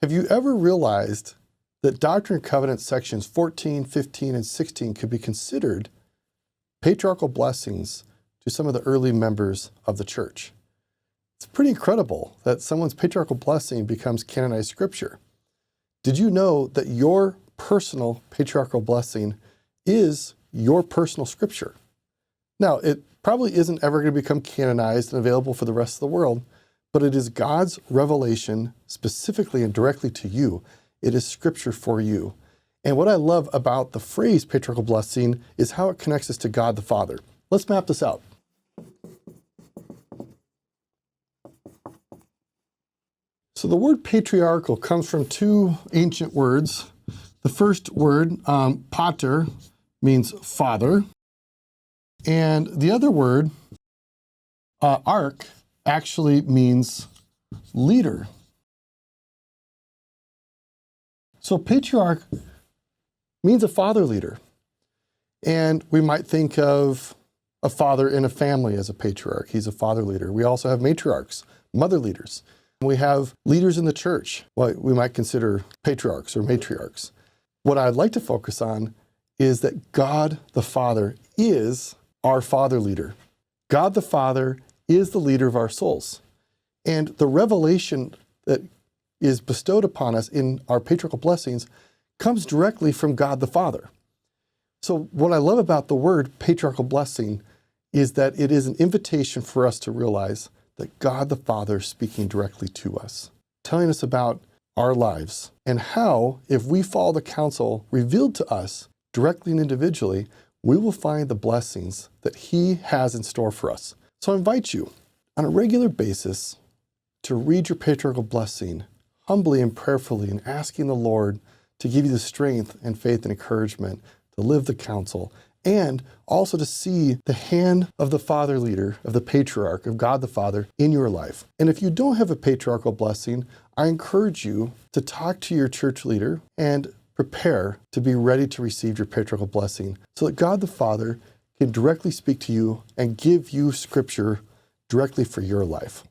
Have you ever realized that Doctrine and Covenants sections 14, 15, and 16 could be considered patriarchal blessings to some of the early members of the church? It's pretty incredible that someone's patriarchal blessing becomes canonized scripture. Did you know that your personal patriarchal blessing is your personal scripture? Now, it probably isn't ever going to become canonized and available for the rest of the world, but it is God's revelation specifically and directly to you. It is scripture for you. And what I love about the phrase patriarchal blessing is how it connects us to God the Father. Let's map this out. So the word patriarchal comes from two ancient words. The first word, pater, means father. And the other word, arch, actually means leader. So patriarch means a father leader. And we might think of a father in a family as a patriarch. He's a father leader. We also have matriarchs, mother leaders. We have leaders in the church, what we might consider patriarchs or matriarchs. What I'd like to focus on is that God the Father is our father leader. God the Father is the leader of our souls. And the revelation that is bestowed upon us in our patriarchal blessings comes directly from God the Father. So what I love about the word patriarchal blessing is that it is an invitation for us to realize that God the Father is speaking directly to us, telling us about our lives and how, if we follow the counsel revealed to us directly and individually, we will find the blessings that He has in store for us. So I invite you on a regular basis to read your patriarchal blessing humbly and prayerfully and asking the Lord to give you the strength and faith and encouragement to live the counsel, and also to see the hand of the father leader, of the patriarch, of God the Father in your life. And if you don't have a patriarchal blessing, I encourage you to talk to your church leader and prepare to be ready to receive your patriarchal blessing so that God the Father can directly speak to you and give you scripture directly for your life.